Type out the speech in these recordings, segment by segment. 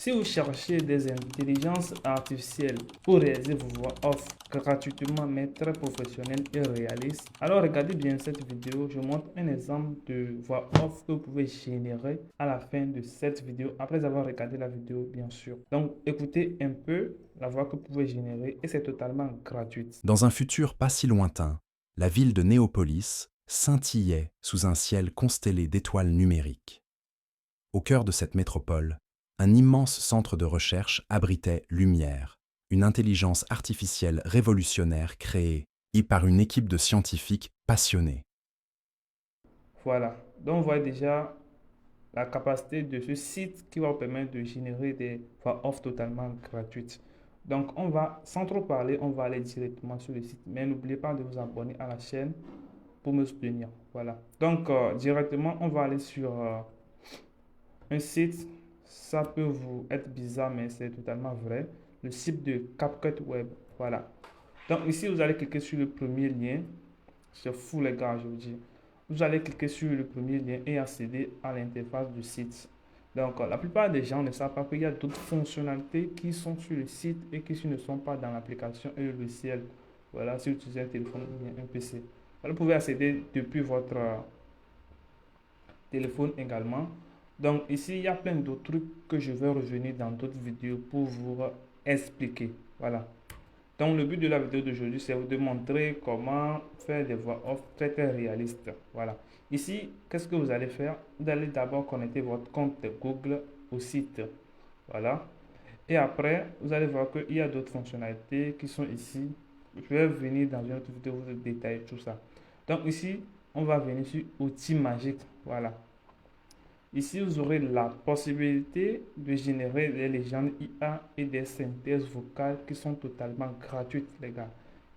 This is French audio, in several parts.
Si vous cherchez des intelligences artificielles pour réaliser vos voix off gratuitement, mais très professionnelles et réalistes, alors regardez bien cette vidéo. Je montre un exemple de voix off que vous pouvez générer à la fin de cette vidéo, après avoir regardé la vidéo, bien sûr. Donc, écoutez un peu la voix que vous pouvez générer et c'est totalement gratuit. Dans un futur pas si lointain, la ville de Néopolis scintillait sous un ciel constellé d'étoiles numériques. Au cœur de cette métropole, un immense centre de recherche abritait Lumière, une intelligence artificielle révolutionnaire créée par une équipe de scientifiques passionnés. Voilà. Donc, vous voyez déjà la capacité de ce site qui va vous permettre de générer des voix off totalement gratuites. Donc, on va, sans trop parler, on va aller directement sur le site. Mais n'oubliez pas de vous abonner à la chaîne pour me soutenir. Voilà. Donc, directement, on va aller sur un site. Ça peut vous être bizarre, mais c'est totalement vrai. Le site de CapCut Web. Voilà. Donc, ici, vous allez cliquer sur le premier lien. C'est fou, les gars, je vous dis. Vous allez cliquer sur le premier lien et accéder à l'interface du site. Donc, la plupart des gens ne savent pas qu'il y a d'autres fonctionnalités qui sont sur le site et qui ne sont pas dans l'application et le logiciel. Voilà, si vous utilisez un téléphone ou bien un PC. Vous pouvez accéder depuis votre téléphone également. Donc, ici, il y a plein d'autres trucs que je vais revenir dans d'autres vidéos pour vous expliquer. Voilà. Donc, le but de la vidéo d'aujourd'hui, c'est de montrer comment faire des voix off très très réalistes. Voilà. Ici, qu'est-ce que vous allez faire? Vous allez d'abord connecter votre compte Google au site. Voilà. Et après, vous allez voir qu'il y a d'autres fonctionnalités qui sont ici. Je vais venir dans une autre vidéo vous détailler tout ça. Donc ici, on va venir sur outils magiques. Voilà. Ici, vous aurez la possibilité de générer des légendes IA et des synthèses vocales qui sont totalement gratuites, les gars.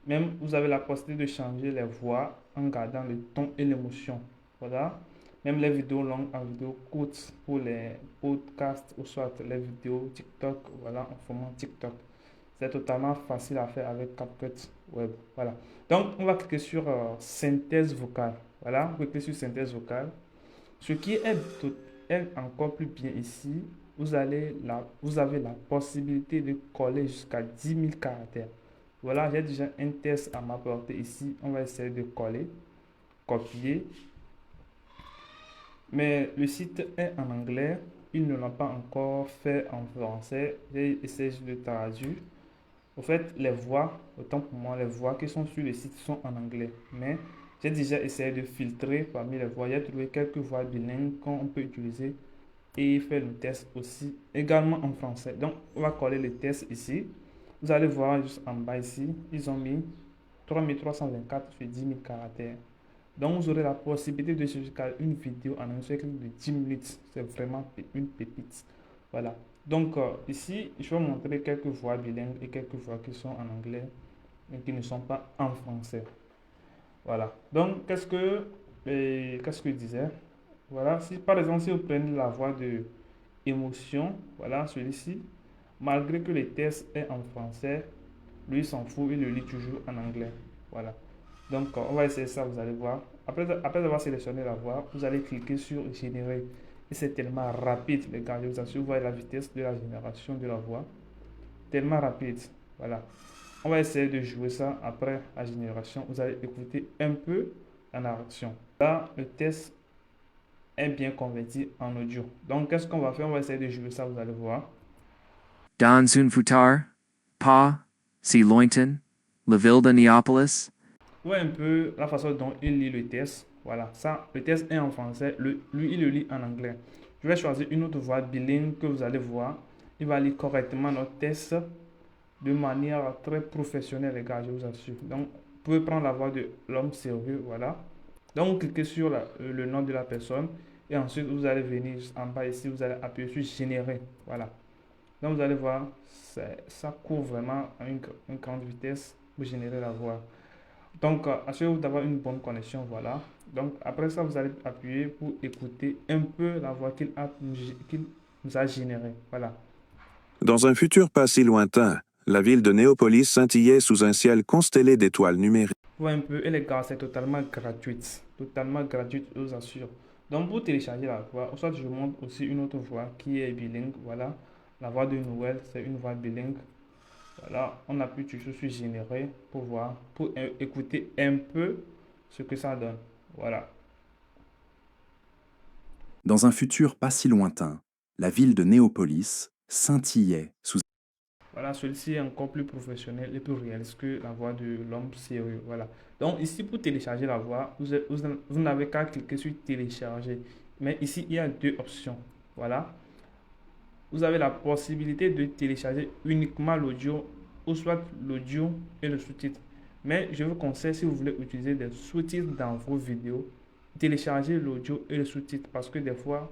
Même, vous avez la possibilité de changer les voix en gardant le ton et l'émotion. Voilà. Même les vidéos longues en vidéo courtes pour les podcasts ou soit les vidéos TikTok, voilà, en format TikTok. C'est totalement facile à faire avec CapCut Web. Voilà. Donc, on va cliquer sur synthèse vocale. Voilà, vous cliquez sur synthèse vocale. Ce qui est encore plus bien ici, vous avez la possibilité de coller jusqu'à 10 000 caractères. Voilà, j'ai déjà un test à m'apporter ici. On va essayer de coller, copier. Mais le site est en anglais. Ils ne l'ont pas encore fait en français. J'ai essayé de traduire. En fait, les voix, autant pour moi, les voix qui sont sur le site sont en anglais. Mais j'ai déjà essayé de filtrer parmi les voix. J'ai trouvé quelques voix bilingues qu'on peut utiliser et faire le test aussi également en français. Donc, on va coller le test ici. Vous allez voir juste en bas ici, ils ont mis 3324 sur 10 000 caractères. Donc, vous aurez la possibilité de jusqu'à une vidéo en un seul clic de 10 minutes. C'est vraiment une pépite. Voilà. Donc, ici, je vais montrer quelques voix bilingues et quelques voix qui sont en anglais et qui ne sont pas en français. Voilà. Donc, qu'est-ce que je disais? Voilà. Si, par exemple, si vous prenez la voix de émotion, voilà, celui-ci, malgré que le test est en français, lui, il s'en fout, il le lit toujours en anglais. Voilà. Donc, on va essayer ça, vous allez voir. Après avoir sélectionné la voix, vous allez cliquer sur générer. Et c'est tellement rapide, les gars. Je vous assure, vous voyez la vitesse de la génération de la voix. Tellement rapide. Voilà. On va essayer de jouer ça après la génération. Vous allez écouter un peu la narration. Là, le test est bien converti en audio. Donc, qu'est-ce qu'on va faire? On va essayer de jouer ça, vous allez voir. Don Futar, Pa, Si Lointon, La Ville de Neapolis. Ouais, un peu la façon dont il lit le test. Voilà, ça, le test est en français, lui, il le lit en anglais. Je vais choisir une autre voix bilingue que vous allez voir. Il va lire correctement notre test de manière très professionnelle, les gars, je vous assure. Donc, vous pouvez prendre la voix de l'homme sérieux, voilà. Donc, vous cliquez sur le nom de la personne et ensuite, vous allez venir en bas ici, vous allez appuyer sur générer, voilà. Donc, vous allez voir, ça court vraiment à une grande vitesse pour générer la voix. Donc, assurez-vous d'avoir une bonne connexion, voilà. Donc, après ça, vous allez appuyer pour écouter un peu la voix qu'il nous a générée, voilà. Dans un futur pas si lointain, la ville de Néopolis scintillait sous un ciel constellé d'étoiles numériques. Voyez un peu, et les gars, c'est totalement gratuite. Totalement gratuite, je vous assure. Donc, pour télécharger la voix, soit je vous montre aussi une autre voix qui est bilingue, voilà. La voix de Noël, c'est une voix bilingue. Voilà, on appuie toujours sur générer pour voir, pour écouter un peu ce que ça donne. Voilà. Dans un futur pas si lointain, la ville de Néopolis scintillait sous... Voilà, celui-ci est encore plus professionnel et plus réaliste que la voix de l'homme sérieux. Voilà. Donc ici, pour télécharger la voix, vous n'avez qu'à cliquer sur télécharger. Mais ici, il y a deux options. Voilà. Vous avez la possibilité de télécharger uniquement l'audio ou soit l'audio et le sous-titre. Mais je vous conseille, si vous voulez utiliser des sous-titres dans vos vidéos, téléchargez l'audio et le sous-titre parce que des fois,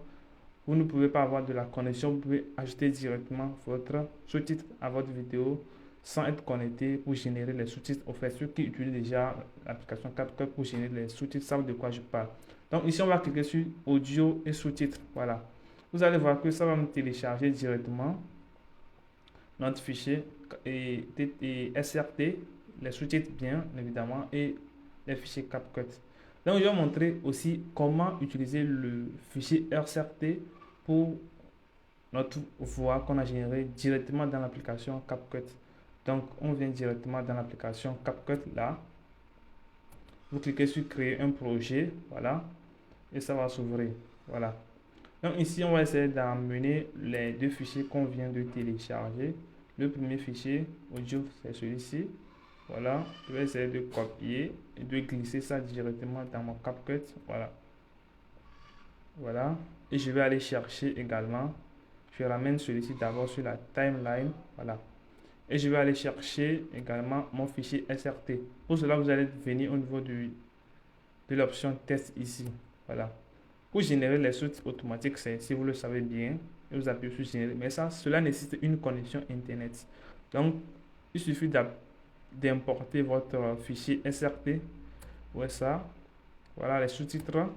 vous ne pouvez pas avoir de la connexion. Vous pouvez ajouter directement votre sous-titre à votre vidéo sans être connecté pour générer les sous-titres. Au fait, ceux qui utilisent déjà l'application CapCut pour générer les sous-titres savent de quoi je parle. Donc ici, on va cliquer sur audio et sous-titres. Voilà. Vous allez voir que ça va me télécharger directement notre fichier et SRT, les sous-titres bien évidemment et les fichiers CapCut. Donc je vais montrer aussi comment utiliser le fichier SRT pour notre voix qu'on a générée directement dans l'application CapCut. Donc on vient directement dans l'application CapCut là. Vous cliquez sur créer un projet, voilà, et ça va s'ouvrir. Voilà. Donc ici, on va essayer d'emmener les deux fichiers qu'on vient de télécharger. Le premier fichier audio, c'est celui-ci. Voilà, je vais essayer de copier et de glisser ça directement dans mon CapCut. Voilà. Voilà. Et je vais aller chercher également. Je ramène celui-ci d'abord sur la timeline. Voilà. Et je vais aller chercher également mon fichier SRT. Pour cela, vous allez venir au niveau de l'option test ici. Voilà. Pour générer les sous-titres automatiques, c'est si vous le savez bien, et vous appuyez sur générer. Mais ça, cela nécessite une connexion Internet. Donc, il suffit d'importer votre fichier SRT. Ouais, ça. Voilà les sous-titres.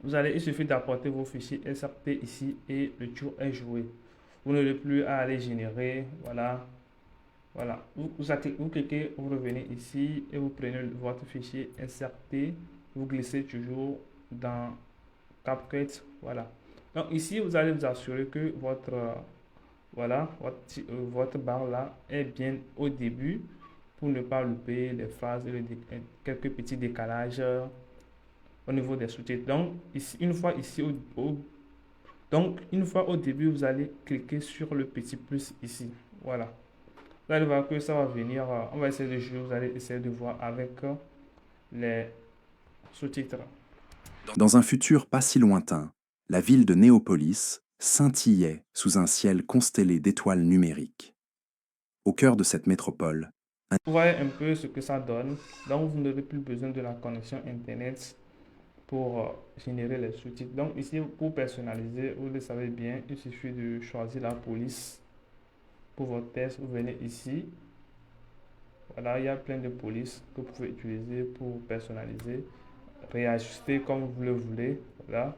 Il suffit d'apporter vos fichiers SRT ici et le tour est joué. Vous n'aurez plus à aller générer. Voilà. Voilà. Vous cliquez, vous revenez ici et vous prenez votre fichier SRT. Vous glissez toujours dans CapCut. Voilà. Donc ici, vous allez vous assurer que votre barre là est bien au début pour ne pas louper les phrases et quelques petits décalages au niveau des sous-titres. Donc ici, une fois au début, vous allez cliquer sur le petit plus ici. Voilà. Vous allez voir que ça va venir. On va essayer de jouer. Vous allez essayer de voir avec les sous-titres. Dans un futur pas si lointain, la ville de Néopolis scintillait sous un ciel constellé d'étoiles numériques. Au cœur de cette métropole, Vous voyez un peu ce que ça donne. Donc, vous n'aurez plus besoin de la connexion Internet pour générer les sous-titres. Donc, ici, pour personnaliser, vous le savez bien, il suffit de choisir la police pour votre test. Vous venez ici. Voilà, il y a plein de polices que vous pouvez utiliser pour personnaliser, réajuster comme vous le voulez. Voilà.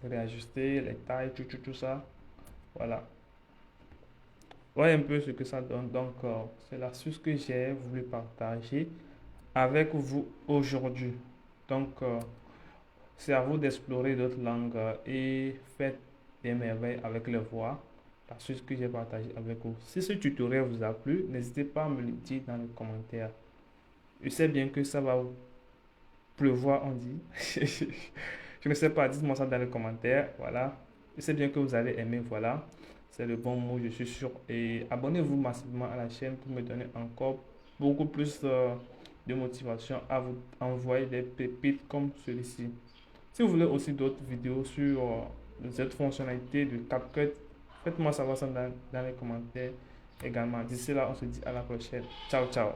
Réajuster les tailles, tout ça. Voilà. Voyez un peu ce que ça donne. Donc, c'est l'astuce que j'ai voulu partager avec vous aujourd'hui. Donc, c'est à vous d'explorer d'autres langues et faites des merveilles avec les voix. L'astuce que j'ai partagée avec vous. Si ce tutoriel vous a plu, n'hésitez pas à me le dire dans les commentaires. Je sais bien que ça va pleuvoir, on dit. Je ne sais pas, dites-moi ça dans les commentaires. Voilà. Je sais bien que vous allez aimer. Voilà. C'est le bon mot, je suis sûr. Et abonnez-vous massivement à la chaîne pour me donner encore beaucoup plus de motivation à vous envoyer des pépites comme celui-ci. Si vous voulez aussi d'autres vidéos sur cette fonctionnalité de CapCut, faites-moi savoir ça dans les commentaires également. D'ici là, on se dit à la prochaine. Ciao, ciao.